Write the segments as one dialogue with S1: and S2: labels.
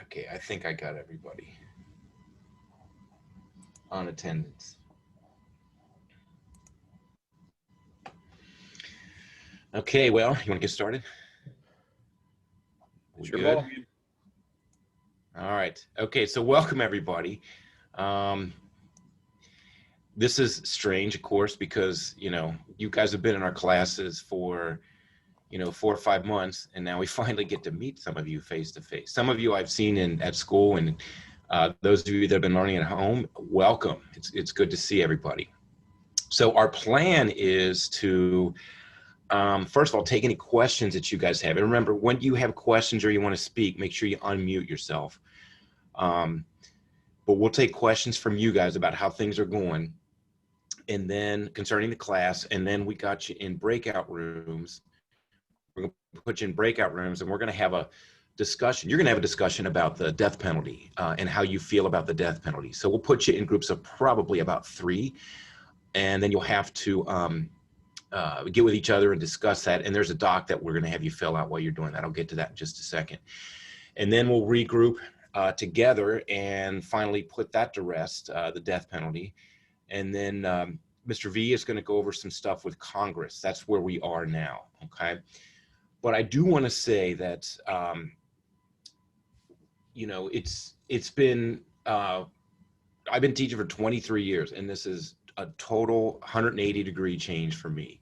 S1: Okay, I think I got everybody on attendance. Okay, well, you want to get started? We
S2: It's your
S1: good?
S2: ball game.
S1: All right. Okay, so welcome everybody. Um, this is strange, of course, because you guys have been in our classes for 4 or 5 months, and now we finally get to meet some of you face to face. Some of you I've seen at school, and those of you that have been learning at home, welcome. It's good to see everybody. So our plan is to first of all, take any questions that you guys have. And remember, when you have questions or you want to speak, make sure you unmute yourself. Um, but we'll take questions from you guys about how things are going, and then concerning the class, and then we got you in breakout rooms. We're going to put you in breakout rooms, and we're going to have a discussion. You're going to have a discussion about the death penalty and how you feel about the death penalty. So we'll put you in groups of probably about 3, and then you'll have to get with each other and discuss that. And there's a doc that we're going to have you fill out while you're doing that. I'll get to that in just a second. And then we'll regroup together and finally put that to rest, the death penalty. And then Mr. V is going to go over some stuff with Congress. That's where we are now, okay? But I do want to say that, it's been, I've been teaching for 23 years, and this is a total 180-degree change for me.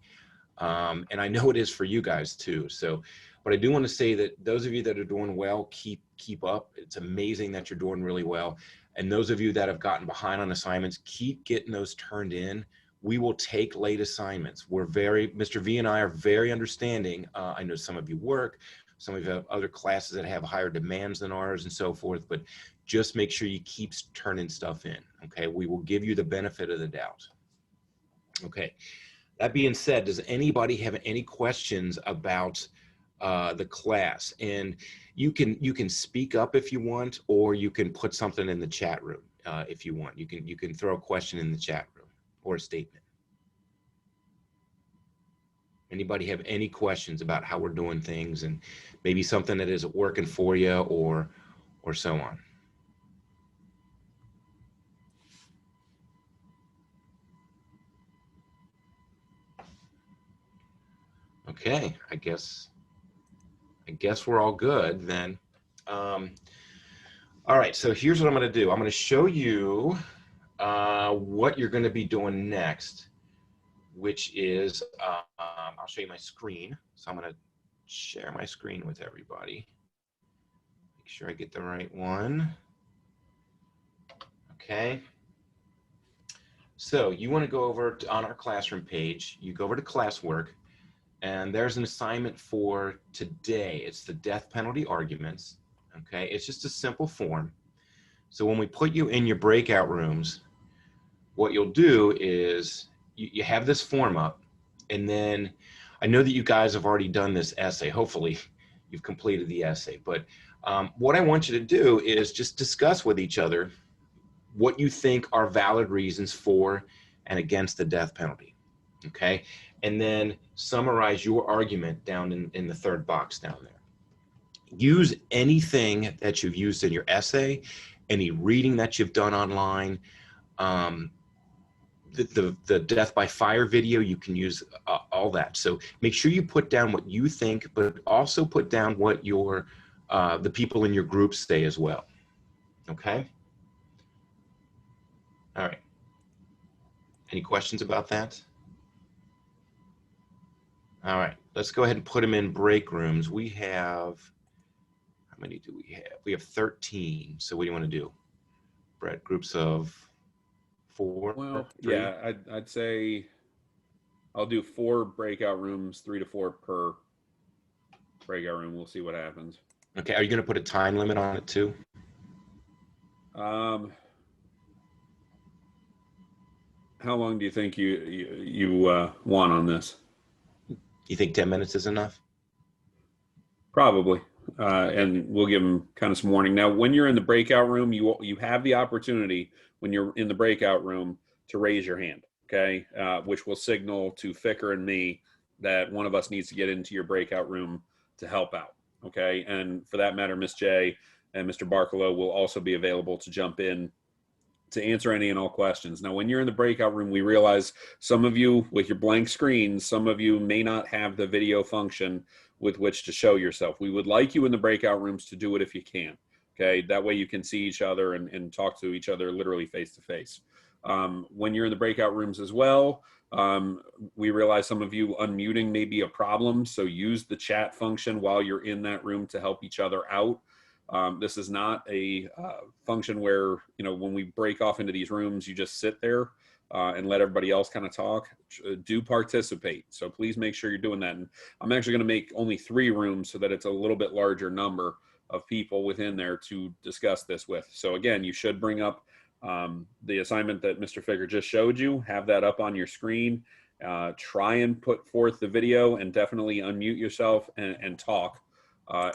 S1: And I know it is for you guys too. So, but I do want to say that those of you that are doing well, keep up. It's amazing that you're doing really well. And those of you that have gotten behind on assignments, keep getting those turned in. We will take late assignments. Mr. V and I are very understanding. I know some of you work, some of you have other classes that have higher demands than ours and so forth, but just make sure you keep turning stuff in, okay? We will give you the benefit of the doubt. Okay. That being said, does anybody have any questions about the class? And you can speak up if you want, or you can put something in the chat room if you want. You can throw a question in the chat room or a statement. Anybody have any questions about how we're doing things, and maybe something that isn't working for you, or so on? Okay, I guess we're all good then. All right, so here's what I'm going to do. I'm going to show you what you're going to be doing next, which is I'll show you my screen. So I'm going to share my screen with everybody. Make sure I get the right one. Okay. So you want to go over on our classroom page. You go over to classwork, and there's an assignment for today. It's the death penalty arguments. Okay, it's just a simple form. So when we put you in your breakout rooms, what you'll do is you have this form up, and then I know that you guys have already done this essay. Hopefully you've completed the essay, but what I want you to do is just discuss with each other what you think are valid reasons for and against the death penalty, okay? And then summarize your argument down in the third box down there. Use anything that you've used in your essay, any reading that you've done online, the death by fire video, you can use all that. So make sure you put down what you think, but also put down what your the people in your group say as well. Okay. All right. Any questions about that? All right. Let's go ahead and put them in break rooms. We have, how many do we have? We have 13. So what do you want to do? Brett, groups of 4,
S2: Well,
S1: 3?
S2: yeah, I'd say I'll do 4 breakout rooms, 3 to 4 per breakout room. We'll see what happens.
S1: Okay. Are you going to put a time limit on it too?
S2: How long do you think you want on this?
S1: You think 10 minutes is enough?
S2: Probably, and we'll give them kind of some warning. Now, when you're in the breakout room, you have the opportunity when you're in the breakout room to raise your hand, okay, which will signal to Ficker and me that one of us needs to get into your breakout room to help out, okay? And for that matter, Miss J, and Mr. Barkalow will also be available to jump in to answer any and all questions. Now, when you're in the breakout room, we realize some of you with your blank screens, some of you may not have the video function with which to show yourself. We would like you in the breakout rooms to do it if you can. Okay, that way you can see each other and talk to each other literally face to face. When you're in the breakout rooms as well, we realize some of you unmuting may be a problem, so use the chat function while you're in that room to help each other out. This is not a function where, you know, when we break off into these rooms, you just sit there and let everybody else kind of talk. Do participate. So please make sure you're doing that. And I'm actually going to make only 3 rooms so that it's a little bit larger number of people within there to discuss this with. So again, you should bring up the assignment that Mr. Ficker just showed you, have that up on your screen. Try and put forth the video and definitely unmute yourself and talk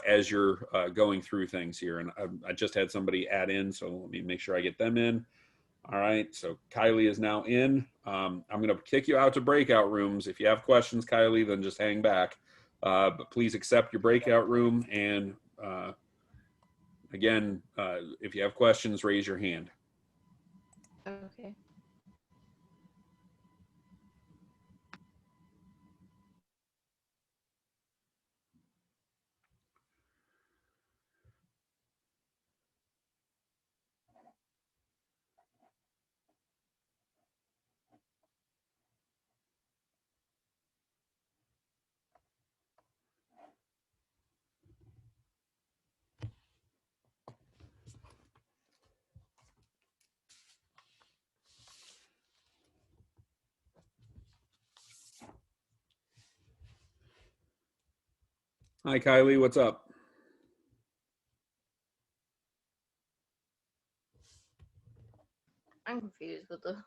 S2: as you're going through things here. And I just had somebody add in, so let me make sure I get them in. All right, so Kylie is now in. I'm going to kick you out to breakout rooms. If you have questions, Kylie, then just hang back. But please accept your breakout room. And again, if you have questions, raise your hand.
S3: Okay.
S2: Hi, Kylie, what's up?
S3: I'm confused with the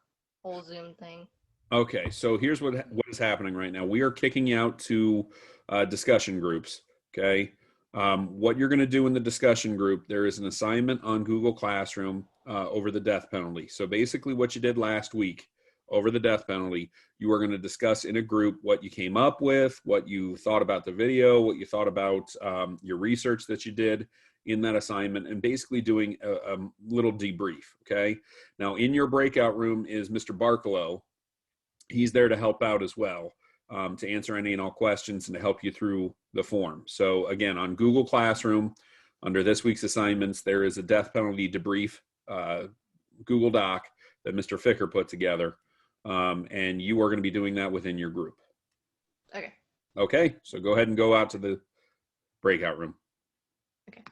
S3: whole Zoom thing.
S2: Okay, so here's what is happening right now. We are kicking you out to discussion groups. Okay, what you're going to do in the discussion group, there is an assignment on Google Classroom over the death penalty. So basically, what you did last week over the death penalty, you are going to discuss in a group what you came up with, what you thought about the video, what you thought about your research that you did in that assignment, and basically doing a little debrief. Okay, now in your breakout room is Mr. Barkalow. He's there to help out as well, to answer any and all questions and to help you through the form. So again, on Google Classroom, under this week's assignments, there is a death penalty debrief Google Doc that Mr. Ficker put together, and you are going to be doing that within your group.
S3: Okay.
S2: Okay, so go ahead and go out to the breakout room.
S3: Okay.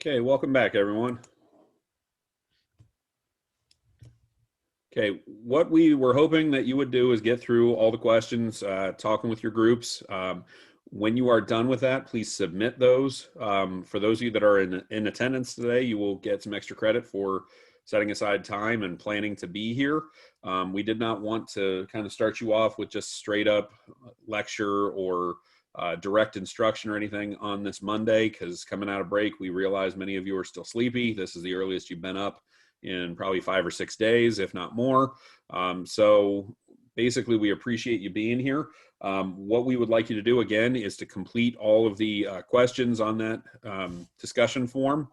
S2: Okay, welcome back, everyone. Okay, what we were hoping that you would do is get through all the questions, talking with your groups. When you are done with that, please submit those. For those of you that are in attendance today, you will get some extra credit for setting aside time and planning to be here. We did not want to kind of start you off with just straight up lecture or direct instruction or anything on this Monday, because coming out of break, we realize many of you are still sleepy. This is the earliest you've been up in probably 5 or 6 days, if not more. So basically, we appreciate you being here. What we would like you to do again is to complete all of the questions on that discussion form,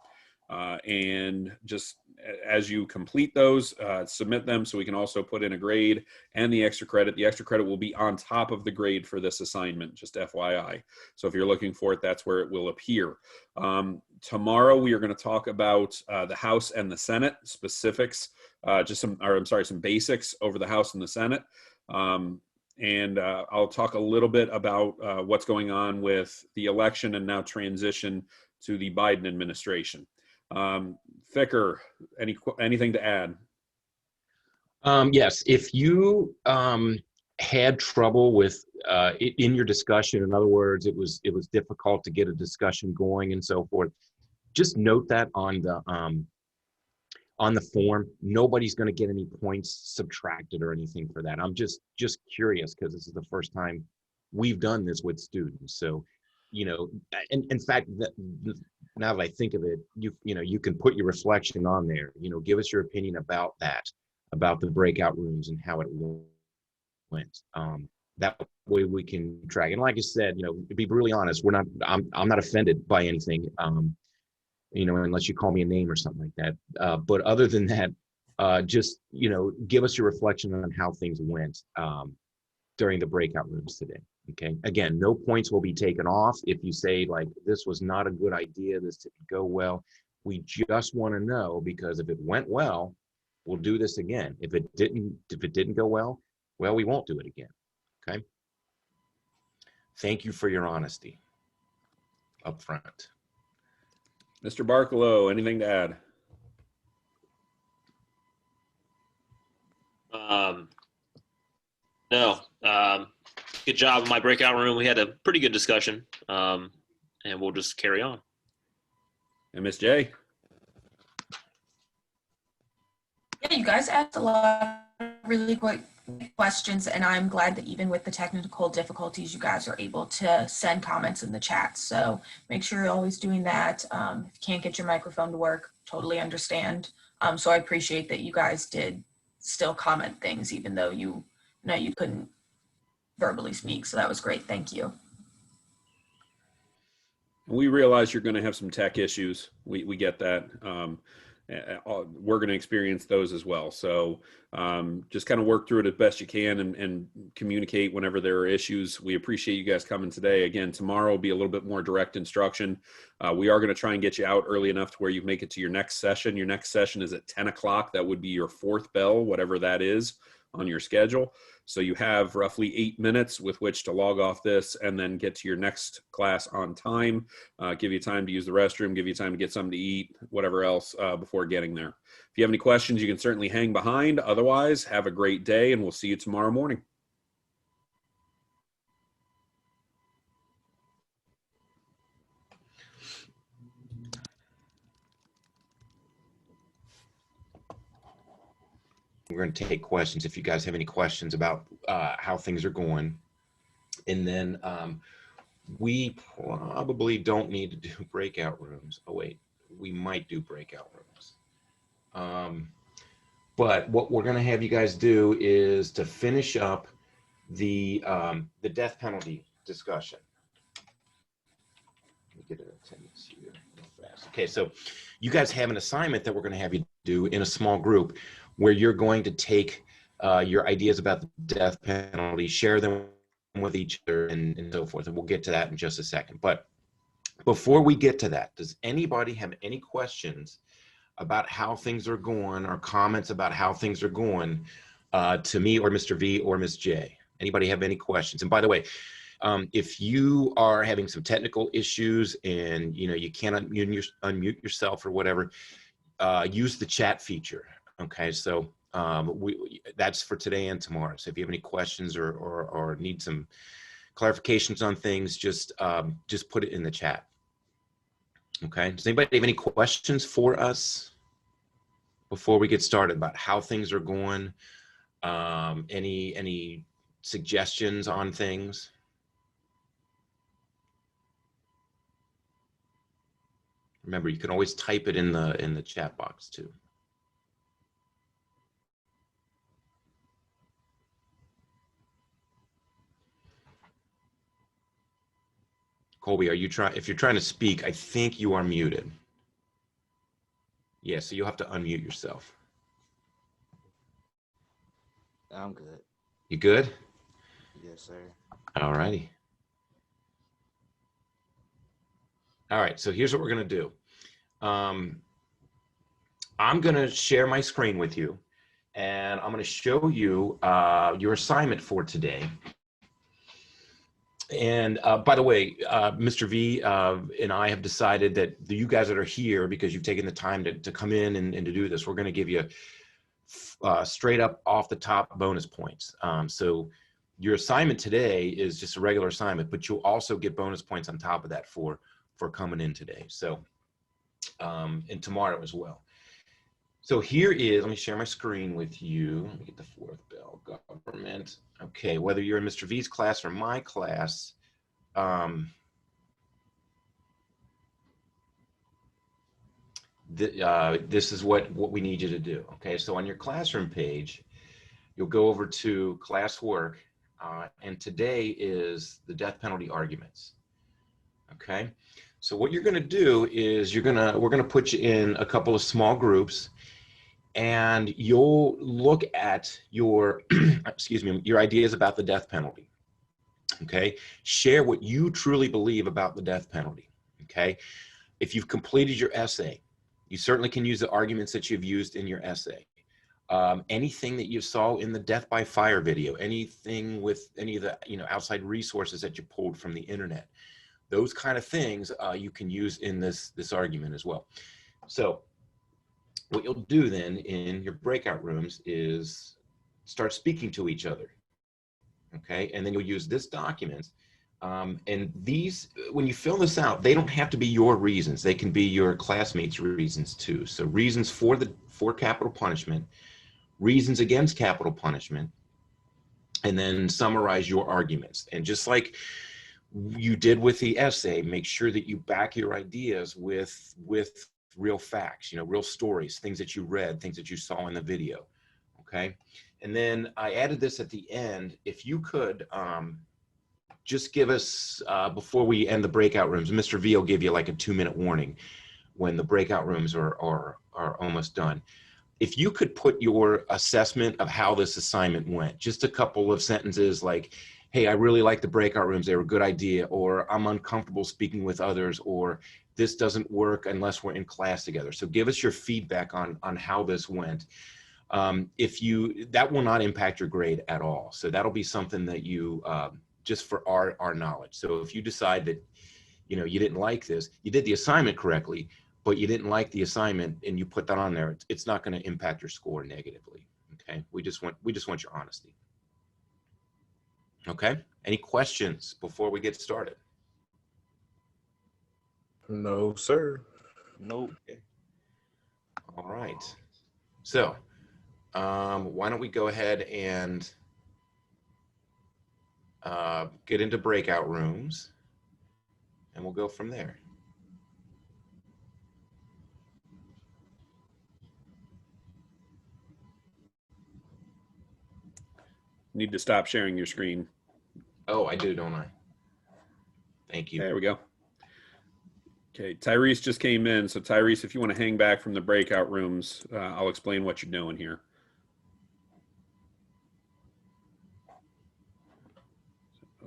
S2: and just as you complete those, submit them so we can also put in a grade and the extra credit. The extra credit will be on top of the grade for this assignment, just FYI. So if you're looking for it, that's where it will appear. Tomorrow we are going to talk about the House and the Senate specifics, some basics over the House and the Senate. And I'll talk a little bit about what's going on with the election and now transition to the Biden administration. Ficker, anything to add?
S1: Yes, if you had trouble with in your discussion, in other words, it was difficult to get a discussion going and so forth, just note that on the form. Nobody's going to get any points subtracted or anything for that. I'm just curious because this is the first time we've done this with students. So, and in fact, now that I think of it, you can put your reflection on there. Give us your opinion about that, about the breakout rooms and how it went. That way we can track. And like I said, to be brutally honest, I'm not offended by anything. Unless you call me a name or something like that. But other than that, just, give us your reflection on how things went during the breakout rooms today. Okay. Again, no points will be taken off if you say like, this was not a good idea, this didn't go well. We just want to know, because if it went well, we'll do this again. If it didn't go well, we won't do it again. Okay. Thank you for your honesty up front.
S2: Mr. Barkalow, anything to add?
S4: No. Good job in my breakout room. We had a pretty good discussion, and we'll just carry on.
S2: And Miss J?
S5: Yeah, you guys asked a lot of really great questions, and I'm glad that even with the technical difficulties, you guys are able to send comments in the chat. So make sure you're always doing that. If you can't get your microphone to work, totally understand. So I appreciate that you guys did still comment things, even though you couldn't verbally speak. So that was great. Thank you.
S2: We realize you're going to have some tech issues. We get that. We're going to experience those as well. So just kind of work through it as best you can and communicate whenever there are issues. We appreciate you guys coming today. Again, tomorrow will be a little bit more direct instruction. We are going to try and get you out early enough to where you make it to your next session. Your next session is at 10 o'clock. That would be your fourth bell, whatever that is on your schedule. So you have roughly 8 minutes with which to log off this and then get to your next class on time, give you time to use the restroom, give you time to get something to eat, whatever else before getting there. If you have any questions, you can certainly hang behind. Otherwise, have a great day and we'll see you tomorrow morning.
S1: We're going to take questions if you guys have any questions about how things are going. And then we probably don't need to do breakout rooms. Oh, wait, we might do breakout rooms. But what we're going to have you guys do is to finish up the death penalty discussion. Let me get an attendance here real fast. Okay, so you guys have an assignment that we're going to have you do in a small group, where you're going to take your ideas about the death penalty, share them with each other, and so forth. And we'll get to that in just a second. But before we get to that, does anybody have any questions about how things are going, or comments about how things are going to me or Mr. V or Ms. J? Anybody have any questions? And by the way, If you are having some technical issues and you can't unmute yourself or whatever, use the chat feature. Okay, so that's for today and tomorrow. So if you have any questions or need some clarifications on things, just put it in the chat. Okay, does anybody have any questions for us before we get started about how things are going? Any suggestions on things? Remember, you can always type it in the chat box too. Colby, if you're trying to speak, I think you are muted. Yeah, so you'll have to unmute yourself.
S6: I'm good.
S1: You good?
S6: Yes, sir.
S1: All righty. All right, so here's what we're gonna do. I'm gonna share my screen with you, and I'm gonna show you your assignment for today. And by the way, Mr. V and I have decided that you guys that are here, because you've taken the time to come in and to do this, we're gonna give you straight up off the top bonus points. So your assignment today is just a regular assignment, but you'll also get bonus points on top of that for coming in today. So, and tomorrow as well. So here is, let me share my screen with you. Let me get the fourth bell, government. Okay, whether you're in Mr. V's class or my class, this is what we need you to do. Okay, so on your classroom page, you'll go over to classwork, and today is the death penalty arguments. Okay, so what you're going to do is we're going to put you in a couple of small groups, and you'll look at your excuse me, your ideas about the death penalty. Okay, share what you truly believe about the death penalty. Okay, if you've completed your essay, you certainly can use the arguments that you've used in your essay. Anything that you saw in the death by fire video, anything with any of the outside resources that you pulled from the internet, those kind of things you can use in this argument as well. So what you'll do then in your breakout rooms is start speaking to each other. Okay, and then you'll use this document. And these, when you fill this out, they don't have to be your reasons. They can be your classmates' reasons too. So reasons for capital punishment, reasons against capital punishment, and then summarize your arguments. And just like you did with the essay, make sure that you back your ideas with real facts, real stories, things that you read, things that you saw in the video. Okay, and then I added this at the end. If you could just give us, before we end the breakout rooms, Mr. V will give you like a 2-minute warning when the breakout rooms are almost done. If you could put your assessment of how this assignment went, just a couple of sentences like, hey, I really like the breakout rooms, they were a good idea, or I'm uncomfortable speaking with others, or this doesn't work unless we're in class together. So give us your feedback on how this went. That will not impact your grade at all. So that'll be something that you, just for our knowledge. So if you decide that, you didn't like this, you did the assignment correctly, but you didn't like the assignment and you put that on there, it's not going to impact your score negatively. Okay. We just want your honesty. Okay. Any questions before we get started?
S7: No, sir.
S6: Nope.
S1: Okay. All right. So, why don't we go ahead and get into breakout rooms, and we'll go from there.
S2: Need to stop sharing your screen.
S1: Oh, I do, don't I? Thank you.
S2: There we go. Okay, Tyrese just came in. So Tyrese, if you want to hang back from the breakout rooms, I'll explain what you're doing here. So,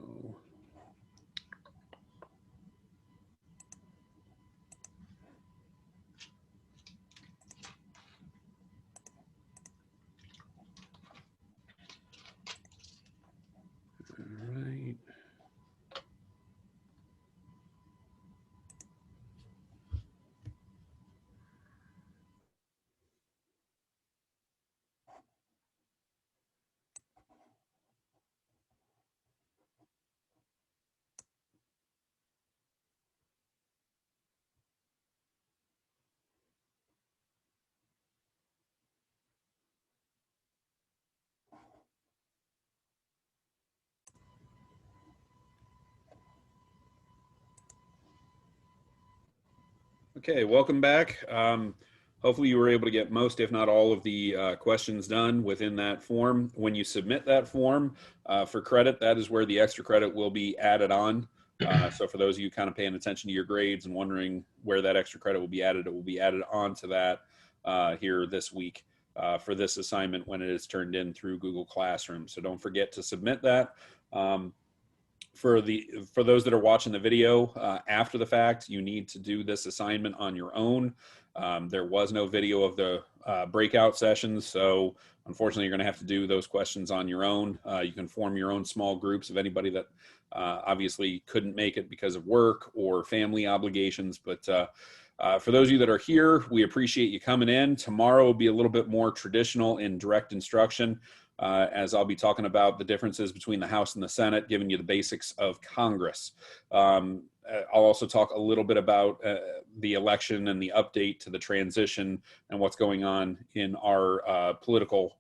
S2: all right. Okay, welcome back. Hopefully you were able to get most, if not all, of the questions done within that form. When you submit that form for credit, that is where the extra credit will be added on. So for those of you kind of paying attention to your grades and wondering where that extra credit will be added, it will be added on to that here this week for this assignment when it is turned in through Google Classroom. So don't forget to submit that. For those that are watching the video after the fact, you need to do this assignment on your own. There was no video of the breakout sessions, so unfortunately you're going to have to do those questions on your own. You can form your own small groups of anybody that obviously couldn't make it because of work or family obligations, but for those of you that are here, we appreciate you coming in. Tomorrow will be a little bit more traditional in direct instruction. As I'll be talking about the differences between the House and the Senate, giving you the basics of Congress. I'll also talk a little bit about the election and the update to the transition and what's going on in our political,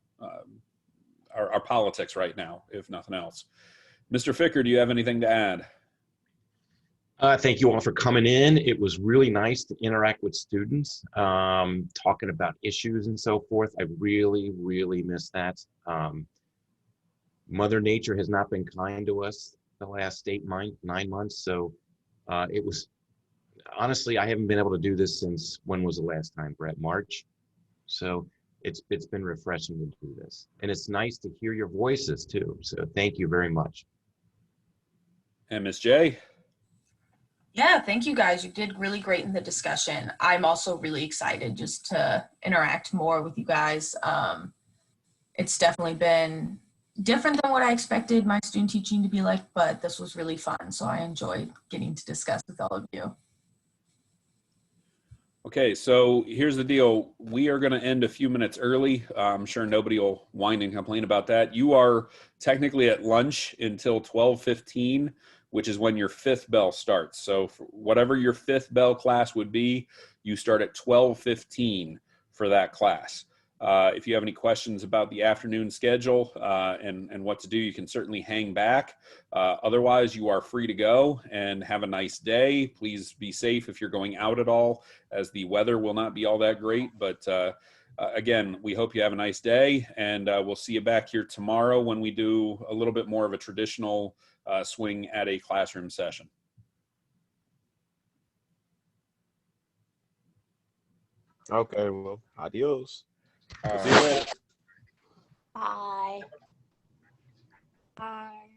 S2: our politics right now, if nothing else. Mr. Ficker, do you have anything to add?
S1: Thank you all for coming in. It was really nice to interact with students, talking about issues and so forth. I really, really miss that. Mother Nature has not been kind to us the last 9 months. So it was, honestly, I haven't been able to do this since, when was the last time, Brett? March? So it's been refreshing to do this. And it's nice to hear your voices too. So thank you very much.
S2: And Ms. J?
S5: Yeah, thank you guys. You did really great in the discussion. I'm also really excited just to interact more with you guys. It's definitely been different than what I expected my student teaching to be like, but this was really fun. So I enjoyed getting to discuss with all of you.
S2: Okay, so here's the deal. We are going to end a few minutes early. I'm sure nobody will whine and complain about that. You are technically at lunch until 12:15, which is when your fifth bell starts. So for whatever your fifth bell class would be, you start at 12:15 for that class. If you have any questions about the afternoon schedule and what to do, you can certainly hang back. Otherwise, you are free to go and have a nice day. Please be safe if you're going out at all, as the weather will not be all that great. But again, we hope you have a nice day, and we'll see you back here tomorrow when we do a little bit more of a traditional swing at a classroom session.
S7: Okay, well, adios.
S6: All
S7: See you
S6: right.
S7: later.
S3: Bye. Bye.